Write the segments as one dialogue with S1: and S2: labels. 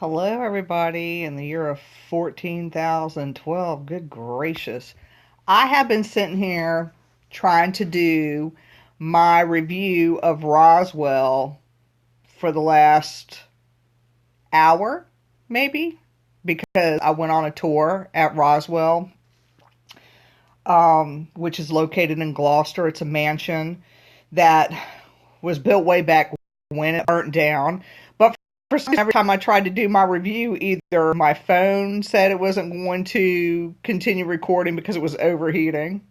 S1: Hello, everybody, in the year of 14,012. Good gracious. I have been sitting here trying to do my review of Roswell for the last hour, maybe, because I went on a tour at Roswell, which is located in Gloucester. It's a mansion that was built way back when it burnt down. But for some reason, every time I tried to do my review, either my phone said it wasn't going to continue recording because it was overheating.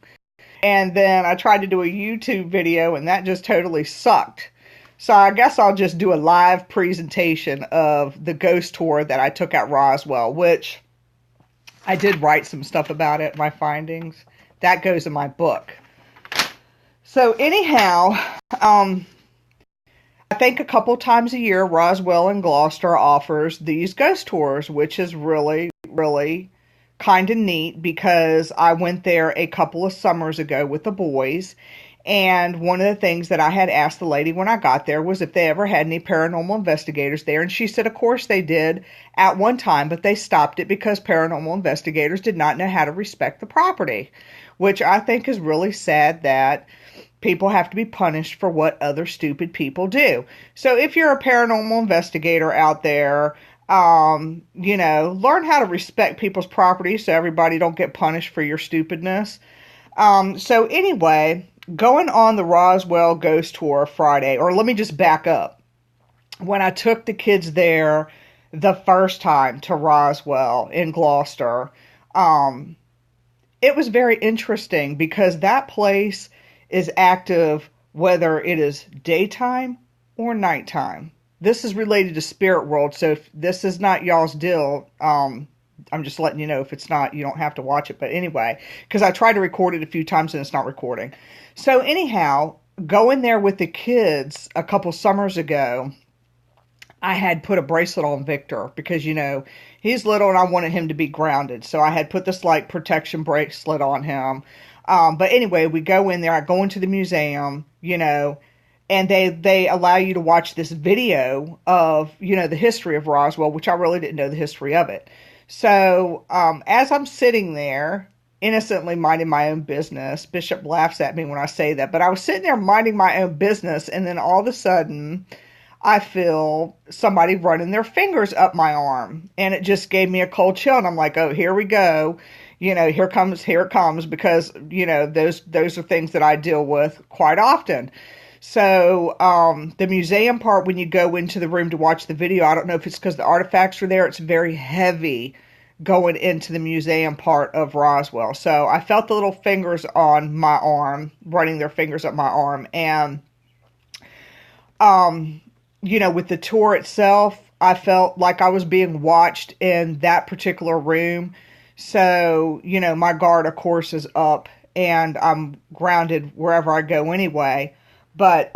S1: And then I tried to do a YouTube video and that just totally sucked. So I guess I'll just do a live presentation of the ghost tour that I took at Roswell, which I did write some stuff about it, my findings. That goes in my book. So anyhow, I think a couple times a year, Roswell in Gloucester offers these ghost tours, which is really, really kind of neat because I went there a couple of summers ago with the boys. And one of the things that I had asked the lady when I got there was if they ever had any paranormal investigators there. And she said, of course they did at one time, but they stopped it because paranormal investigators did not know how to respect the property, which I think is really sad that people have to be punished for what other stupid people do. So if you're a paranormal investigator out there, learn how to respect people's property so everybody don't get punished for your stupidness. So anyway, going on the Roswell ghost tour Friday, or let me just back up. When I took the kids there the first time to Roswell in Gloucester, it was very interesting because that place is active whether it is daytime or nighttime. This is related to spirit world, so if this is not y'all's deal, I'm just letting you know. If it's not, you don't have to watch it. But anyway, because I tried to record it a few times and it's not recording. So anyhow, going there with the kids a couple summers ago, I had put a bracelet on Victor because, he's little and I wanted him to be grounded. So I had put this like protection bracelet on him. But anyway, we go in there, I go into the museum, and they allow you to watch this video of, the history of Roswell, which I really didn't know the history of it. So, as I'm sitting there, innocently minding my own business, Bishop laughs at me when I say that, but I was sitting there minding my own business, and then all of a sudden, I feel somebody running their fingers up my arm, and it just gave me a cold chill, and I'm like, oh, here we go. Here it comes, because, those are things that I deal with quite often. So, the museum part, when you go into the room to watch the video, I don't know if it's because the artifacts are there, it's very heavy going into the museum part of Roswell. So I felt the little fingers on my arm, running their fingers up my arm. And, with the tour itself, I felt like I was being watched in that particular room. So, my guard, of course, is up and I'm grounded wherever I go anyway. But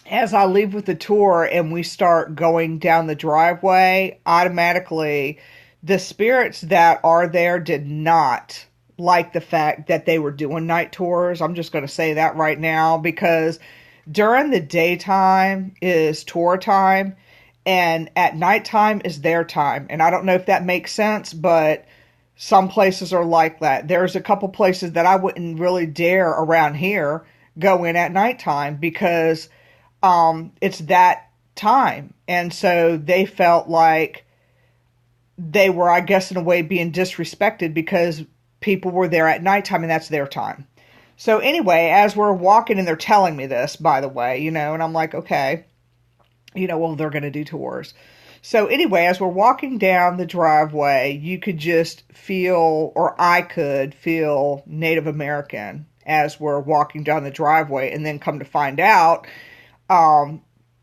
S1: as I leave with the tour and we start going down the driveway, automatically the spirits that are there did not like the fact that they were doing night tours. I'm just going to say that right now because during the daytime is tour time and at nighttime is their time. And I don't know if that makes sense, but some places are like that. There's a couple places that I wouldn't really dare around here go in at nighttime because it's that time. And so they felt like they were, I guess, in a way being disrespected because people were there at nighttime and that's their time. So anyway, as we're walking, and they're telling me this, by the way, and I'm like, okay, well, they're going to do tours. So anyway, as we're walking down the driveway, you could just feel, or I could feel Native American as we're walking down the driveway, and then come to find out,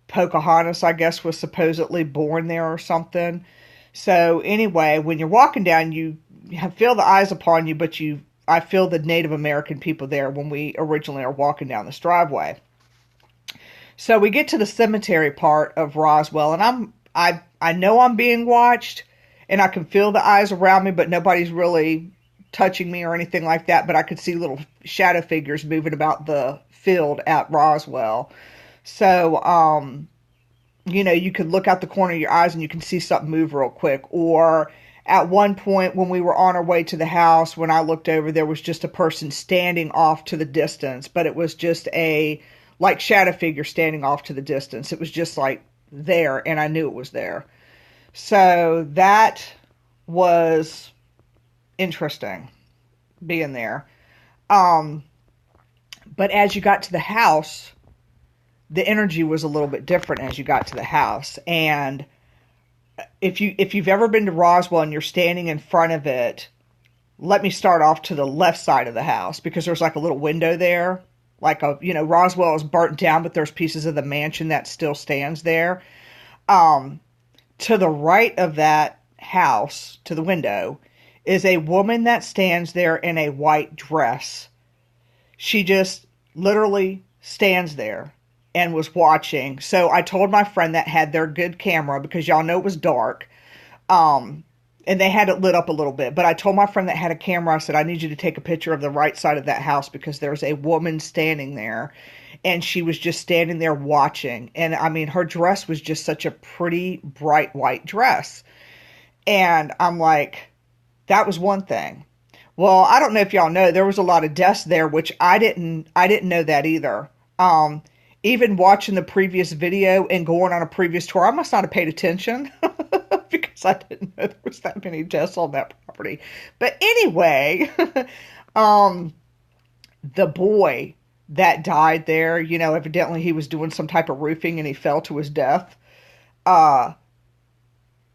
S1: Pocahontas, I guess, was supposedly born there or something. So anyway, when you're walking down, you feel the eyes upon you, but I feel the Native American people there when we originally are walking down this driveway. So we get to the cemetery part of Roswell, and I know I'm being watched, and I can feel the eyes around me, but nobody's really touching me or anything like that. But I could see little shadow figures moving about the field at Roswell. So you could look out the corner of your eyes and you can see something move real quick. Or at one point when we were on our way to the house, when I looked over, there was just a person standing off to the distance, but it was just a like shadow figure standing off to the distance. It was just like there, and I knew it was there. So that was interesting being there. Um, but as you got to the house, the energy was a little bit different as you got to the house. And if you've ever been to Roswell and you're standing in front of it, let me start off to the left side of the house, because there's like a little window there. Like Roswell is burnt down, but there's pieces of the mansion that still stands there. Um, to the right of that house, to the window, is a woman that stands there in a white dress. She just literally stands there and was watching. So I told my friend that had their good camera, because y'all know it was dark. And they had it lit up a little bit. But I told my friend that had a camera, I said, I need you to take a picture of the right side of that house, because there's a woman standing there. And she was just standing there watching. And I mean, her dress was just such a pretty, bright white dress. And I'm like, that was one thing. Well, I don't know if y'all know, there was a lot of deaths there, which I didn't know that either. Even watching the previous video and going on a previous tour, I must not have paid attention because I didn't know there was that many deaths on that property. But anyway, the boy that died there, evidently he was doing some type of roofing and he fell to his death.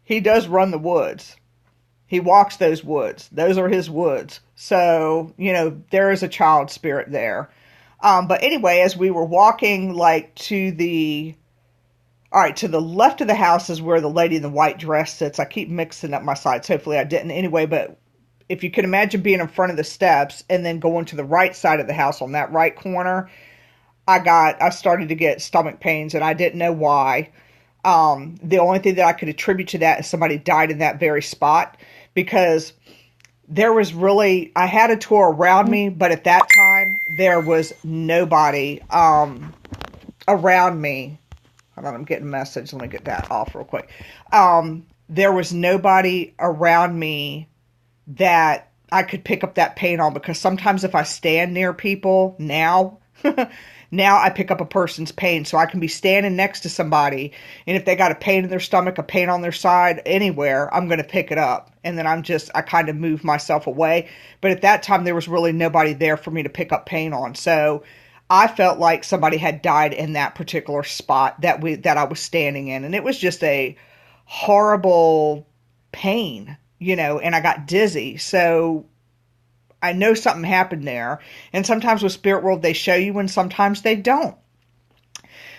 S1: He does run the woods. He walks those woods. Those are his woods. So, there is a child spirit there. But anyway, as we were walking to the left of the house is where the lady in the white dress sits. I keep mixing up my sides. Hopefully I didn't. Anyway, but if you can imagine being in front of the steps and then going to the right side of the house on that right corner, I started to get stomach pains and I didn't know why. The only thing that I could attribute to that is somebody died in that very spot, because I had a tour around me, but at that time there was nobody around me. Hold on, I'm getting a message. Let me get that off real quick. There was nobody around me that I could pick up that pain on, because sometimes if I stand near people now, now I pick up a person's pain. So I can be standing next to somebody, and if they got a pain in their stomach, a pain on their side, anywhere, I'm going to pick it up. And then I kind of move myself away. But at that time, there was really nobody there for me to pick up pain on. So I felt like somebody had died in that particular spot that I was standing in. And it was just a horrible pain, and I got dizzy. So I know something happened there. And sometimes with Spirit World, they show you and sometimes they don't.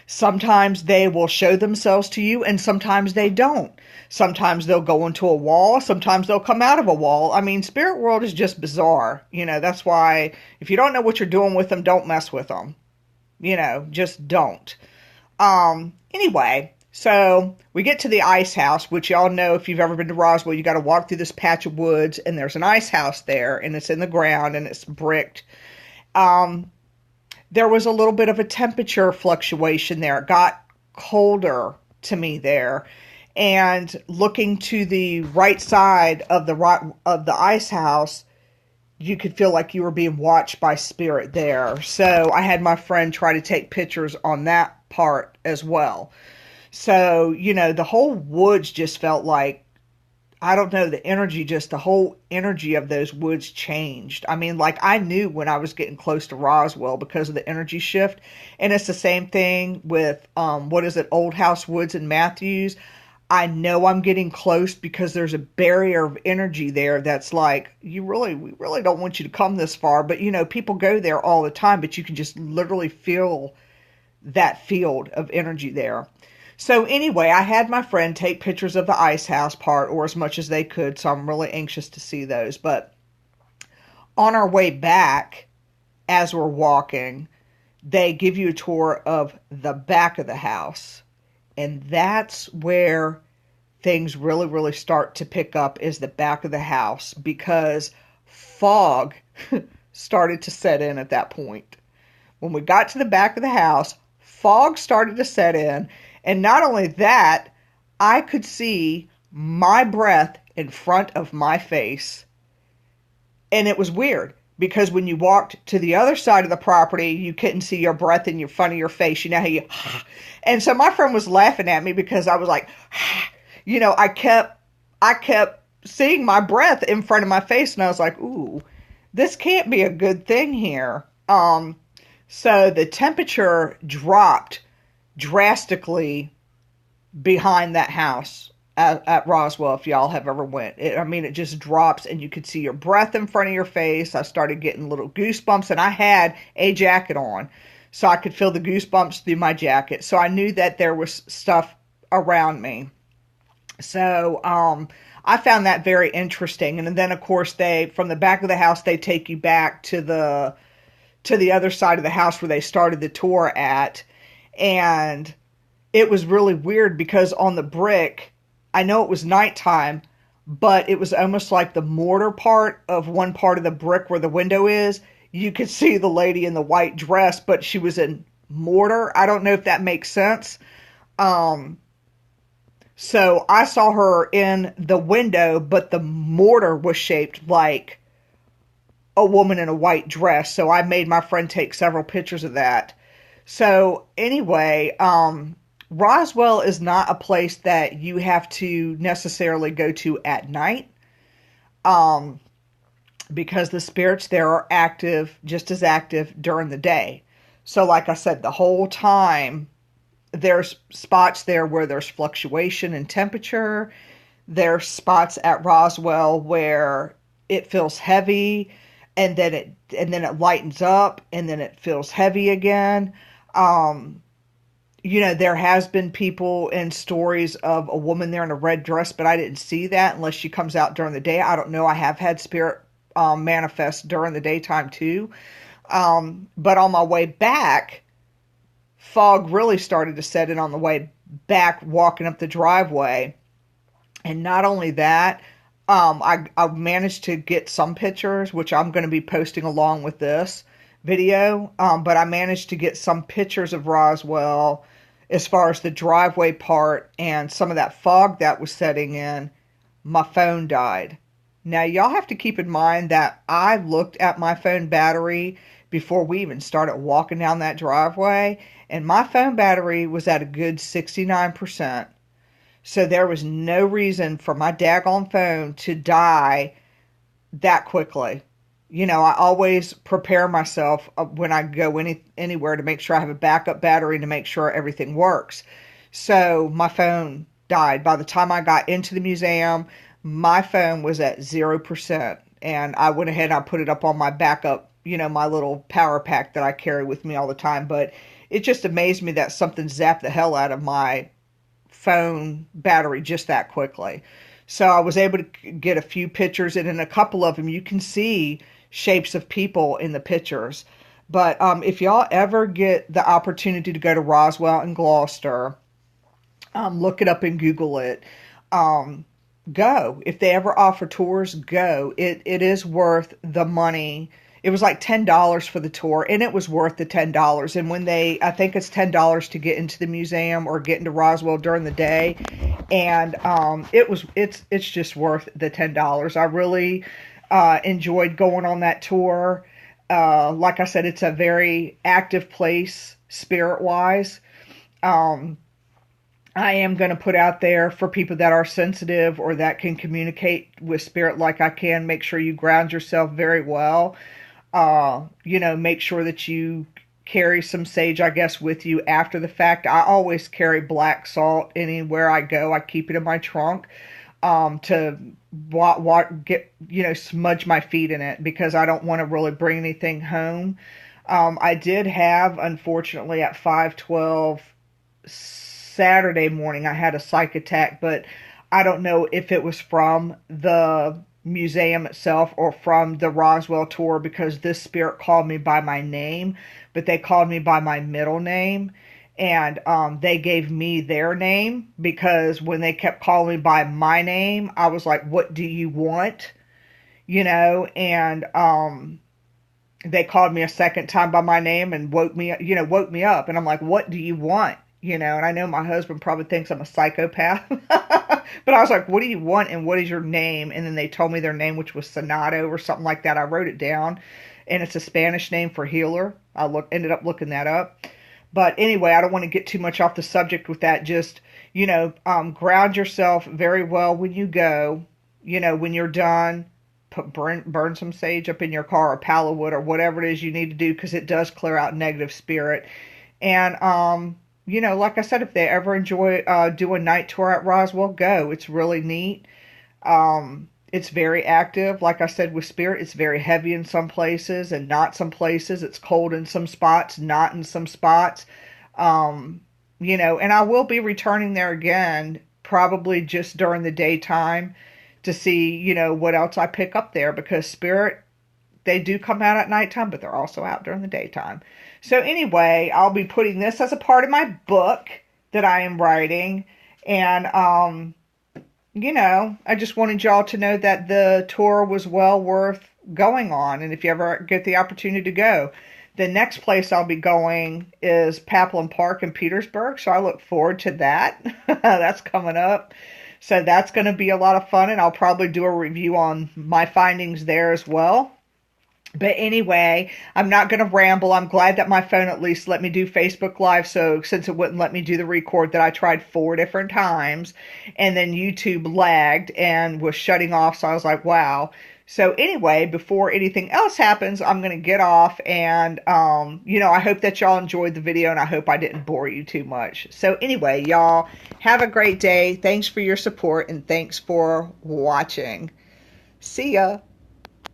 S1: Sometimes they will show themselves to you and sometimes they don't. Sometimes they'll go into a wall. Sometimes they'll come out of a wall. I mean, Spirit World is just bizarre. That's why if you don't know what you're doing with them, don't mess with them. Just don't. Anyway, so we get to the ice house, which y'all know if you've ever been to Roswell, you got to walk through this patch of woods and there's an ice house there and it's in the ground and it's bricked. There was a little bit of a temperature fluctuation there. It got colder to me there. And looking to the right side of the ice house, you could feel like you were being watched by spirit there. So I had my friend try to take pictures on that part as well. So, the whole woods just felt like, I don't know, the whole energy of those woods changed. I mean, I knew when I was getting close to Roswell because of the energy shift. And it's the same thing with, Old House Woods in Matthews. I know I'm getting close because there's a barrier of energy there that's like, we really don't want you to come this far. But, people go there all the time, but you can just literally feel that field of energy there. So anyway, I had my friend take pictures of the ice house part, or as much as they could, so I'm really anxious to see those. But on our way back, as we're walking, they give you a tour of the back of the house. And that's where things really, really start to pick up, is the back of the house, because fog started to set in at that point. When we got to the back of the house, fog started to set in. And not only that, I could see my breath in front of my face. And it was weird because when you walked to the other side of the property, you couldn't see your breath in your front of your face. You know how you, and so my friend was laughing at me because I was like, I kept seeing my breath in front of my face, and I was like, ooh, this can't be a good thing here. So the temperature dropped drastically behind that house at Roswell. If y'all have ever went, it just drops, and you could see your breath in front of your face. I started getting little goosebumps, and I had a jacket on, so I could feel the goosebumps through my jacket. So I knew that there was stuff around me. So I found that very interesting. And then of course they, from the back of the house, they take you back to the other side of the house where they started the tour at. And it was really weird because on the brick, I know it was nighttime, but it was almost like the mortar part of one part of the brick where the window is. You could see the lady in the white dress, but she was in mortar. I don't know if that makes sense. Um, so I saw her in the window, but the mortar was shaped like a woman in a white dress. So I made my friend take several pictures of that. So anyway, Roswell is not a place that you have to necessarily go to at night, um, because the spirits there are active, just as active during the day. So like I said, the whole time there's spots there where there's fluctuation in temperature. There's spots at Roswell where it feels heavy, and then it lightens up, and then it feels heavy again. Um, there has been people in stories of a woman there in a red dress, but I didn't see that unless she comes out during the day. I don't know. I have had spirit manifest during the daytime too. But on my way back, fog really started to set in on the way back, walking up the driveway. And not only that, I managed to get some pictures, which I'm going to be posting along with this video. But I managed to get some pictures of Roswell as far as the driveway part and some of that fog that was setting in. My phone died. Now, y'all have to keep in mind that I looked at my phone battery before we even started walking down that driveway, and my phone battery was at a good 69%. So there was no reason for my daggone phone to die that quickly. I always prepare myself when I go anywhere to make sure I have a backup battery to make sure everything works. So my phone died. By the time I got into the museum, my phone was at 0%. And I went ahead and I put it up on my backup, my little power pack that I carry with me all the time. But it just amazed me that something zapped the hell out of my phone battery just that quickly. So I was able to get a few pictures, and in a couple of them you can see shapes of people in the pictures. But if y'all ever get the opportunity to go to Roswell in Gloucester, look it up and Google it. Um, Go. If they ever offer tours, go. It is worth the money. It was like $10 for the tour, and it was worth the $10. And I think it's $10 to get into the museum or get into Roswell during the day, and it's just worth the $10. I really enjoyed going on that tour. Like I said, it's a very active place spirit wise. Um, I am going to put out there for people that are sensitive or that can communicate with spirit like I can. Make sure you ground yourself very well. Make sure that you carry some sage, I guess, with you after the fact. I always carry black salt anywhere I go. I keep it in my trunk to smudge my feet in it because I don't want to really bring anything home. I did have, unfortunately, at 5:12 Saturday morning, I had a psych attack, but I don't know if it was from the museum itself or from the Roswell tour because this spirit called me by my name, but they called me by my middle name. And they gave me their name because when they kept calling me by my name, I was like, what do you want? And they called me a second time by my name and woke me up. And I'm like, what do you want? you know, and I know my husband probably thinks I'm a psychopath. But I was like, what do you want and what is your name? And then they told me their name, which was Sonato or something like that. I wrote it down, and it's a Spanish name for healer. Ended up looking that up. But anyway, I don't want to get too much off the subject with that. Just, you know, ground yourself very well when you go. You know, when you're done, burn some sage up in your car or palo wood or whatever it is you need to do, because it does clear out negative spirit. And you know, like I said, if they ever enjoy do a night tour at Roswell, go. It's really neat. It's very active. Like I said, with spirit, it's very heavy in some places and not some places. It's cold in some spots, not in some spots. You know, and I will be returning there again, probably just during the daytime to see, you know, what else I pick up there, because spirit, they do come out at nighttime, but they're also out during the daytime. So anyway, I'll be putting this as a part of my book that I am writing. And, you know, I just wanted y'all to know that the tour was well worth going on. And if you ever get the opportunity to go, the next place I'll be going is Paplin Park in Petersburg. So I look forward to that. That's coming up. So that's going to be a lot of fun. And I'll probably do a review on my findings there as well. But anyway, I'm not going to ramble. I'm glad that my phone at least let me do Facebook Live. So since it wouldn't let me do the record, that I tried 4 different times, and then YouTube lagged and was shutting off. So I was like, wow. So anyway, before anything else happens, I'm going to get off. And, you know, I hope that y'all enjoyed the video, and I hope I didn't bore you too much. So anyway, y'all have a great day. Thanks for your support, and thanks for watching. See ya.